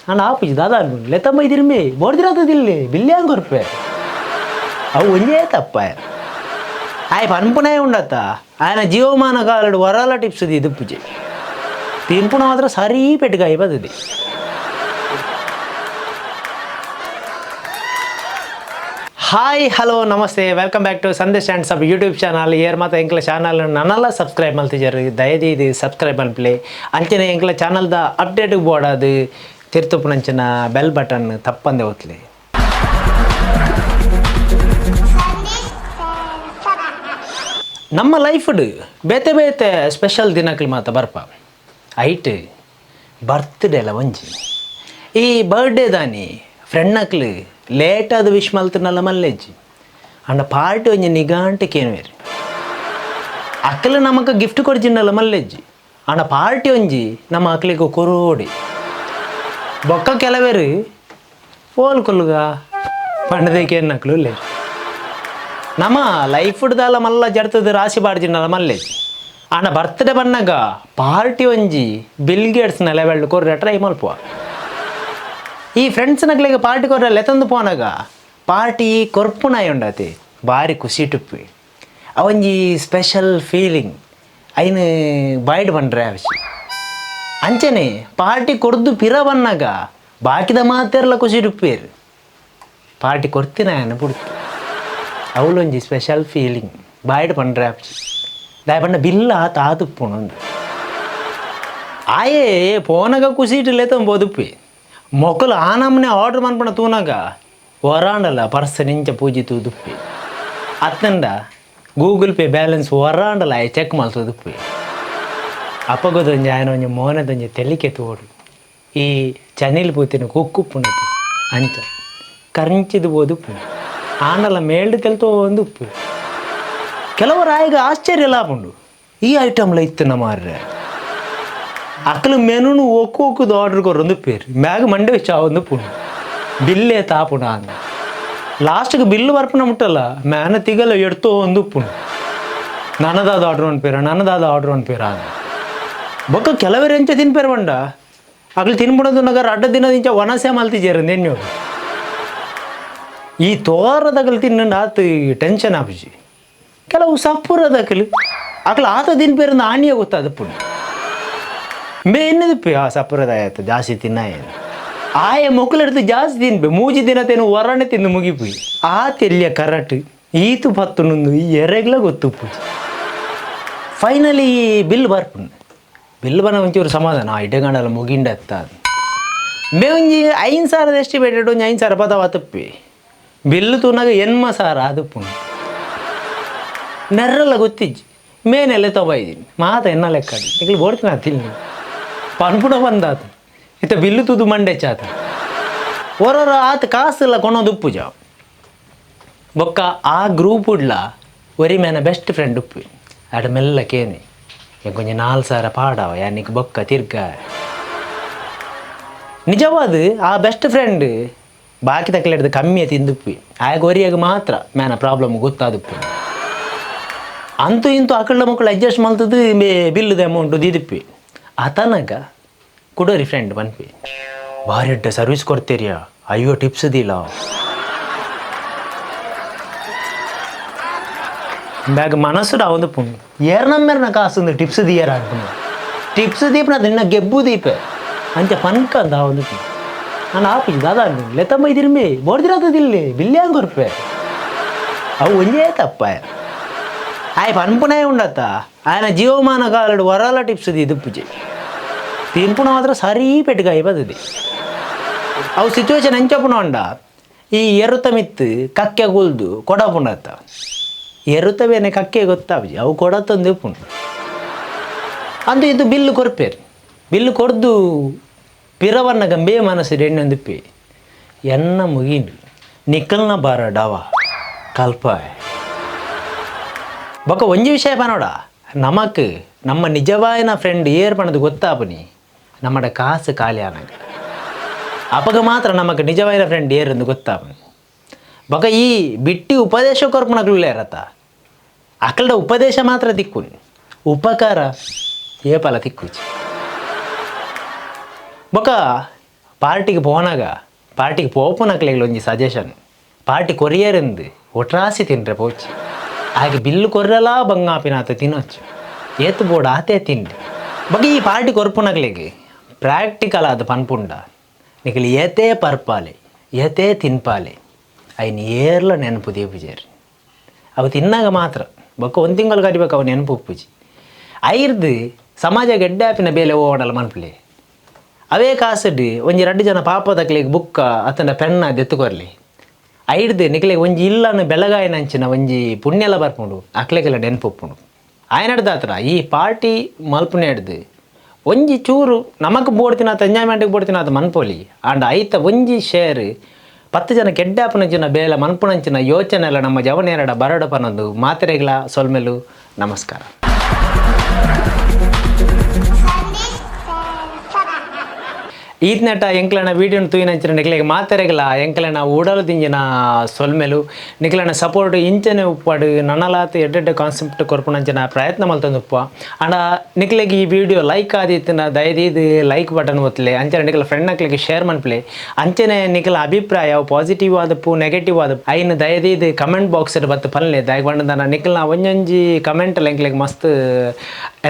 ನಾನು ಆಪುಜಿ ದಾದಾ ಲೆತ್ತಮ್ಮ ಇದಿರ್ಮಿ ಬೋಡ್ದಿರತ್ತದಿಲ್ಲಿ ಬಿಲ್ಯಾಂಗ್ ಕೊರ್ಪೆ ಅವು ಒಂದೇ ತಪ್ಪ ಆಯ್ ಪನ್ಪುನೇ ಉಂಡತ್ತ ఆయన జీవమాన కాలుడు వరాల టిప్స్ ఇది పూజ తిన్పున మాత్రం సరీ పెట్టుగా అయిపోతుంది. Hi hello namaste welcome back to Sandesh and ಸಬ್ ಯೂಟ್ಯೂಬ್ ಚಾನಲ್ ಏರ್ ಮತ್ತು ಎಂಕ್ಲ ಚಾನಲ್ ನನ್ನೆಲ್ಲ ಸಬ್ಸ್ಕ್ರೈಬ್ ಮಲ್ತಿದ್ದಾರೆ ದಯದಿ ಸಬ್ಸ್ಕ್ರೈಬ್ ಮಲ್ಪಲೆ ಅಂಚನೆ ಎಂಕ್ಲ ಚಾನಲ್ದ ಅಪ್ಡೇಟ್ಗೆ ಬೋಡಾದು ತಿರ್ತುಪುನಂಚಿನ ಬೆಲ್ ಬಟನ್ ತಪ್ಪಂದೆ ಒತ್ತಲಿ. ನಮ್ಮ ಲೈಫ್ಡು ಬೇತೆ ಬೇತೆ ಸ್ಪೆಷಲ್ ದಿನಕ್ಲಿ ಮಾತ ಬರ್ಪ ಐಟ್ ಬರ್ತ್ಡೇ ಎಲ್ಲ ಒಂಜಿ ಈ ಬರ್ಡೇ ದಾನಿ ಫ್ರೆಂಡ್ನಕ್ಲು ಲೇಟಾದ ವಿಶ್ ಮಲ್ತನಲ್ಲ ಮಲ್ಲೆಜ್ಜಿ ಅಂಡ ಪಾರ್ಟಿ ಒಂಜಿ ನಿಗಾಂಟಿಕೇನುವೇರಿ ಅಕ್ಕಲು ನಮಕ ಗಿಫ್ಟ್ ಕೊಡ್ಜಿನ್ನಲ್ಲ ಮಲ್ಲೆಜ್ಜಿ ಅಂಡ ಪಾರ್ಟಿ ಒಂಜಿ ನಮ್ಮ ಅಕ್ಲಿಗೆ ಕೊರೋಡಿ ಬೊಕ್ಕ ಕೆಲವೇರು ಓಲ್ ಕೊಲ್ಲುಗ ಪಂಡದೇಕೇನಕ್ಲು ಲೇ ನಮ್ಮ ಲೈಫ್ಡ್ದಲ್ಲ ಮಲ್ಲ ಜಡ್ತದ ರಾಶಿ ಬಾಡ್ಜಿನ್ನಲ್ಲ ಮಲ್ಲೆಜ್ಜಿ ಅಂಡ ಬರ್ತ್ಡೇ ಬನ್ನಾಗ ಪಾರ್ಟಿ ಒಂಜಿ ಬಿಲ್ ಗೇಟ್ಸ್ನ ಲೆವೆಲ್ ಕೊರ್ರೆ ಟ್ರೈ ಮಲ್ಪುವ ಈ ಫ್ರೆಂಡ್ಸ್ನಗ್ಲಿಗೆ ಪಾರ್ಟಿ ಕೊರ್ರೆ ಲೆತಂದು ಪೋನಾಗ ಪಾರ್ಟಿ ಕೊರ್ಪುನಾಯಿ ಉಂಡತಿ ಭಾರಿ ಖುಷಿ ಟುಪ್ಪಿ ಅವೊಂಜಿ ಸ್ಪೆಷಲ್ ಫೀಲಿಂಗ್ ಐನು ಬಾಯ್ಡ್ ಬಂಡ್ರೆ ವಿಷಯ ಅಂಚನೆ ಪಾರ್ಟಿ ಕೊರ್ದು ಪಿರ ಬನ್ನಾಗ ಬಾಕಿದ ಮಾತೆರ್ಲ ಖುಷಿ ಟುಪ್ಪೇರು ಪಾರ್ಟಿ ಕೊರ್ತಿನ ಪುಡ್ತು ಅವಳೊಂಜಿ ಸ್ಪೆಷಲ್ ಫೀಲಿಂಗ್ ಬಾಯ್ಡ್ ಪಂಡ್ರೆ ದಾಯ ಪಂಡ ಬಿಲ್ಲ ತಾತುಪ್ಪುಣೊಂದು ಆಯೇ ಪೋನಾಗ ಖುಷಿ ಇಟ್ಟಲೇತ ಬೋದುಪ್ಪಿ ಮೊಕ್ಕಲು ಆ ನಮ್ಮನೆ ಆರ್ಡ್ರ್ ಮನ್ಪಣ ತೂನಾಗ ವರಾಂಡಲ್ಲ ಪರ್ಸ್ ನಿಂಚ ಪೂಜಿ ತೂದುಪ್ಪಿ ಅತ್ತಂಡ ಗೂಗಲ್ ಪೇ ಬ್ಯಾಲೆನ್ಸ್ ವರಾಂಡಲ್ಲ ಆಯ್ ಚೆಕ್ ಮಲ್ತುದುಪ್ಪಿ ಅಪ್ಪಗೊದೊಂಜಿ ಆಯನ ಒಂಜಿ ಮೋನದೊಂಜಿ ತೆಲಿಕೆ ತೋಡು ಈ ಚನಿಲ್ ಪೂತಿನ ಕುಕ್ಕುಪ್ಪುಣತಿ ಅಂಚ ಕರ್ಂಚಿದು ಬೋದುಪ್ಪು ಆಂಡಲ ಮೇಲ್ಡ್ ತೆಲ್ತೋ ಒಂದು ಉಪ್ಪು ಕೆಲವರು ಆಯ್ಗ ಆಶ್ಚರ್ಯ ಲಾಪುಂಡು ಈ ಐಟಮ್ಲ ಇತ್ತು ಮಾರ್ರೆ ಅಕ್ಕಲು ಮೆನುನು ಒಕ್ಕುದು ಆರ್ಡ್ರ್ ಕೊರೊಂದು ಪೇರು ಮ್ಯಾಗ ಮಂಡೆ ವೆಚ್ಚ ಒಂದು ಪುಂಡು ಬಿಲ್ಲೇ ತಾಪುಣ ಅಂದ ಲಾಸ್ಟ್ಗೆ ಬಿಲ್ಲು ಬರ್ಪುನ ಮುಟ್ಟಲ್ಲ ಮ್ಯಾನ ತಿಗಲ್ಲ ಎಡ್ತೋ ಒಂದು ಪುಂಡು ನನ್ನದಾದ ಆರ್ಡ್ರ್ ಒಂದು ಪೇರ ಅಂದ ಬೊಕ್ಕ ಕೆಲವರು ಎಂಚ ತಿನ್ಪೇರು ಬಂಡ ಅಕ್ಲು ತಿನ್ಬಿಡೋದು ನಗರ ಅಡ್ಡ ದಿನದಿಂಚ ಒಣಸೆ ಮಲ್ತಿಜೇರು ನೆನ್ಯೋ ಈ ತೋರದಗಲು ತಿನ್ನಂಡು ಆತು ಟೆನ್ಷನ್ ಆಪುಜಿ ಕೆಲವು ಸಪ್ಪುರದಕಲು ಅಕ್ಲು ಆತ ತಿನ್ಪೇರಿಂದ ಆಣಿಯ ಗೊತ್ತಾದ ಪುಣ್ಯ ಮೇ ಎನ್ನದಪ್ಪಿ ಆ ಸಪ್ಪುರದ ಆಯ್ತು ಜಾಸ್ತಿ ತಿನ್ನಾಯ ಆಯ ಮೊಕ್ಕಲೆಡ್ತು ಜಾಸ್ತಿ ತಿನ್ಪೆ ಮೂಜಿ ದಿನ ತೇನು ಹೊರನೆ ತಿಂದು ಮುಗಿಪುಯಿ ಆ ತೆಲ್ಲಿಯ ಕರಟ್ ಈತು ಪತ್ತು ನುಂದು ಈ ಎರೆಗ್ಲ ಗೊತ್ತುಪ್ಪು ಫೈನಲಿ ಬಿಲ್ ಬರ್ಪುಂಡು ಬಿಲ್ ಬನ ಒಂಚೂರು ಸಮಾಧಾನ ಇಡಗಂಡಲ್ಲ ಮುಗಿಂಡತ್ತ ಮೇ ಒಂಜಿ 5,000 ಎಸ್ಟಿಮೇಟೆಡ್ ಒಂಜಿ 5,000 ಪದವ ತಪ್ಪಿ ಬಿಲ್ಲು ತೂನಾಗ ಎನ್ಮ ಸಾರ ಅದಪ್ಪುಂಡು ನೆರ್ರಲ್ಲ ಗೊತ್ತಿಜ್ಜಿ ಮೇನೆಲ್ಲ ತೊಬೈದೀನಿ ಮಾತ ಎನ್ನ ಲೆಕ್ಕಡಿ ಈಗ ಬೋಡ್ತೀನಿ ತಿನ್ನು ಪನ್ಪುಡ ಬಂದಾತು ಇತ್ತ ಬಿಲ್ಲು ತೂದು ಮಂಡೆ ಚಾತ ಹೊರ ಆತ ಕಾಸೆಲ್ಲ ಕೊನೋದು ಉಪ್ಪು ಜಾವ್ ಬೊಕ್ಕ ಆ ಗ್ರೂಪ್ ಉಡ್ಲ ಒರಿ ಮೇನ ಬೆಸ್ಟ್ ಫ್ರೆಂಡ್ ಉಪ್ಪು ಅಡ ಮೆಲ್ಲಕೇನಿ ಈಗ ಕೊಂಚ 4,000 ಪಾಡವ ಯಾನಿಗೆ ಬೊಕ್ಕ ತಿರ್ಗ ನಿಜವಾದ ಆ ಬೆಸ್ಟ್ ಫ್ರೆಂಡ್ ಬಾಕಿ ತಕ್ಕಲಿಡ್ದು ಕಮ್ಮಿ ತಿಂದುಪ್ಪಿ ಆಗ ಒರಿಯಾಗ ಮಾತ್ರ ಮೇನ ಪ್ರಾಬ್ಲಮ್ ಗೊತ್ತಾದುಪ್ಪು ಅಂತೂ ಇಂತೂ ಆಕಳ ಮಕ್ಕಳು ಅಡ್ಜಸ್ಟ್ ಮಲ್ತದ್ದು ಬಿಲ್ಲುದ ಅಮೌಂಟು ದಿದಿಪ್ಪಿ ಆತನಾಗ ಕುಡೋರಿ ಫ್ರೆಂಡ್ ಬನ್ಪಿ ಭಾರಿ ಅಡ್ಡ ಸರ್ವಿಸ್ ಕೊಡ್ತೀರಿಯಾ ಅಯ್ಯೋ ಟಿಪ್ಸ್ ದಿಲ್ಲ ಬ್ಯಾಗ ಮನಸ್ಸು ಒಂದು ಪುಣ್ಯ ಏರ್ನಮ್ಮೆರ್ನ ಕಾಸು ಟಿಪ್ಸ್ ದಿಯರ ಅನ್ಕೊಂಡು ಟಿಪ್ಸ್ ದೀಪನ ನಿನ್ನ ಗೆಬ್ಬು ದೀಪ ಅಂಚ ಪನ್ಕ ಅಂದ ಒಂದು ನಾನು ಆಪಿ ದಾದಾ ಲೆತ್ತಮ್ಮ ಇದಿರ್ಮಿ ಬೋಡ್ದಿರತ್ತದಿಲ್ಲಿ ಬಿಲ್ಯಾಂಗ್ ಕೊರ್ಪೆ ಅವು ಒಂದೇ ತಪ್ಪ ಆಯ್ ಪನ್ಪುನೇ ಉಂಡತ್ತ ఆయన జీవమాన కాలుడు వరాల టిప్స్ ఇది పూజ తిన్పున మాత్రం సరీ పెట్టుగా అయిపోతుంది ಅವು ಸಿಚುವೇಶನ್ ಹೆಂಚಪ್ಪನ ಉಂಡ ಈ ಎರುತ ಮಿತ್ತು ಕಕ್ಕೆ ಗುಲ್ದು ಕೊಡಪುಂಡತ್ತ ಎರುತವೇನೆ ಕಕ್ಕೆ ಗೊತ್ತಾಪಿ ಅವು ಕೊಡತ್ತೊಂದು ಉಪ್ಪುಂಡು ಅಂದು ಇದು ಬಿಲ್ಲು ಕೊರ್ಪೇರು ಬಿಲ್ಲು ಕೊಡ್ದು ಪಿರವನ್ನ ಗಂಬೇ ಮನಸ್ಸು ಎಣ್ಣೊಂದಿಪ್ಪಿ ಎನ್ನ ಮುಗಿಂಡು ನಿಕ್ಕಲ್ನ ಬಾರ ಡವ ಕಲ್ಪ ಬೊಕ್ಕ ಒಂಜಿ ವಿಷಯ ಪನೋಡ ನಮಕ್ ನಮ್ಮ ನಿಜವಾಯಿನ ಫ್ರೆಂಡ್ ಏರ್ ಪಣದು ಗೊತ್ತಾಪನಿ ನಮ್ಮಡ ಕಾಸು ಖಾಲಿ ಆನಾಗ ಅಪಗ ಮಾತ್ರ ನಮಕ್ ನಿಜವಾಯಿನ ಫ್ರೆಂಡ್ ಏರೆಂದು ಗೊತ್ತಾಪನಿ ಬೊಕ್ಕ ಈ ಬಿಟ್ಟಿ ಉಪದೇಶ ಕೊರ್ಪಣಗ್ಲೇ ಇರತ್ತ ಅಕಲ್ಡ ಉಪದೇಶ ಮಾತ್ರ ತಿಕ್ಕುನಿ ಉಪಕಾರ ಏಪಲ ತಿಕ್ಕುಚಿ ಬೊಕ್ಕ ಪಾರ್ಟಿಗೆ ಪೋನಾಗ ಪಾರ್ಟಿಗೆ ಪೋಪುನಕ್ಲೆಗ್ಲ ಒಂಜಿ ಸಜೆಷನ್ ಪಾರ್ಟಿ ಕೊರಿಯರಿಂದು ಒಟ್ರಾಸಿ ತಿನ್ರೆ ಪೋಚಿ ಹಾಗೆ ಬಿಲ್ಲು ಕೊರ್ರಲಾ ಬಂಗಾಪಿನಾತ ತಿನ್ನೊಚ್ಚು ಏತು ಬೋರ್ಡ್ ಆತೆ ತಿಂಡಿ ಬಗ್ಗೆ ಈ ಪಾರ್ಟಿ ಕೊರ್ಪುನಕ್ಲೆಗ್ ಪ್ರಾಕ್ಟಿಕಲ್ ಆದ ಪನ್ಪುಂಡ ನಿಖಿಲ್ ಏತೇ ಪರ್ಪಾಲೆ ಏತೇ ತಿನ್ಪಾಲೆ ಅಯ್ನ ಏರ್ಲ ನೆನಪು ದೇಪುಜೇರಿ ಅವು ತಿನ್ನಾಗ ಮಾತ್ರ ಬೊಕ್ಕ ಒಂದು ತಿಂಗಳು ಕರಿಬೇಕು ಅವು ನೆನಪು ಉಪ್ಪುಜಿ ಐರ್ದು ಸಮಾಜ ಗೆಡ್ಡಾಪಿನ ಬೇಲೆ ಓಡಲ್ಲ ಮನ್ಪುಲೆ ಅವೇ ಕಾಸಡು ಒಂಜಿ 2 ಜನ ಪಾಪದಕ್ಲೆಗ್ ಬುಕ್ಕ ಅತನ ಪೆನ್ನ ದೆತ್ತುಕೊರ್ಲಿ ಐಡ್ದು ನಿಕ್ಲೆಗ್ ಒಂಜಿ ಇಲ್ಲನ ಬೆಳಗಾಯಿನಂಚಿನ ಒಂಜಿ ಪುಣ್ಯಲ ಬರ್ಪುಂಡು ಅಕ್ಲೆಗೆಲ್ಲ ನೆನಪು ಉಪ್ಪುಂಡು ಆಯ್ನಡ್ದಾತ್ರ ಈ ಪಾರ್ಟಿ ಮಲ್ಪುನೆ ಹಿಡ್ದು ಒಂಜಿ ಚೂರು ನಮಕ್ ಬೋಡ್ತಿನಾಥ ಎಂಜಾಯ್ಮೆಂಟ್ಗೆ ಬೋಡ್ತಿನಾಥ ಮನ್ಪೋಲಿ ಆಂಡ ಐತ ಒಂಜಿ ಶೇರ್ 10 ಜನ ಕೆಡ್ಡಾಪನಂಚಿನ ಬೇಲ ಮನ್ಪುನಂಚಿನ ಯೋಚನೆ ಎಲ್ಲ ನಮ್ಮ ಜವನೇರಡ ಬರಡ ಪನೊಂದು ಮಾತೆರೆಗ್ಲ ಸೊಲ್ಮೆಲು ನಮಸ್ಕಾರ. ಈತ್ನೆಟ ಎಂಕ್ಲನ ವೀಡಿಯೋನ ತೂಯಿನಂಚಿನ ನಿಕ್ಲೆಗೆ ಮಾತೆರೆಗ್ಲ ಎಂಕ್ಲನ ಉಡಲು ದಿಂಜಿನ ಸೊಲ್ಮೆಲು ನಿಕ್ಲನ ಸಪೋರ್ಟ್ ಇಂಚನೆ ಉಪ್ಪಡು ನನ್ನಲಾತ ಎಡ್ಡೆಡ್ಡೆ ಕಾನ್ಸೆಪ್ಟ್ ಕೊರ್ಪುನಂಚಿನ ಪ್ರಯತ್ನ ಮಲ್ತಂದು ಉಪ್ಪ ಅಂಡ ನಿಕ್ಲೆಗೆ ಈ ವಿಡಿಯೋ ಲೈಕ್ ಆದಿತ್ತಿನ ದಯದೀದು ಲೈಕ್ ಬಟನ್ ಒತ್ತಲೆ ಅಂಚನೆ ನಿಕ್ಲ ಫ್ರೆಂಡ್ ನಕ್ಲೆಗೆ ಶೇರ್ ಮನ್ಪ್ಲೆ ಅಂಚನೆ ನಿಕ್ಲ ಅಭಿಪ್ರಾಯ ಪಾಸಿಟಿವ್ ಆದಪ್ಪು ನೆಗೆಟಿವ್ ಆದಪ್ಪು ಐನು ದಯದೀದು ಕಮೆಂಟ್ ಬಾಕ್ಸ್ ಬತ್ತು ಪಲ್ಲೆ ದಯ ಬಂಡದನ ನಿಕ್ಲನ ಒಂಜೊಂಜಿ ಕಮೆಂಟ್ ಎಂಕ್ಲೆಗೆ ಮಸ್ತ್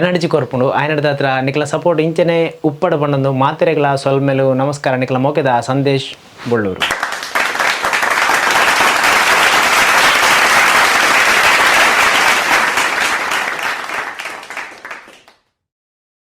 ಎನರ್ಜಿ ಕೊರ್ಪುಂಡು ಆಯ್ನಡ್ದ ಹತ್ರ ನಿಕ್ಲ ಸಪೋರ್ಟ್ ಇಂಚನೆ ಉಪ್ಪಡ ಬಂಡಂದು ಮಾತೆರೆಗ್ಲ ಸೊಲ್ಮೆಲು ನಮಸ್ಕಾರ ನಿಕ್ಲ ಮೋಕೆದ ಸಂದೇಶ್ ಬೊಳ್ಳೂರು.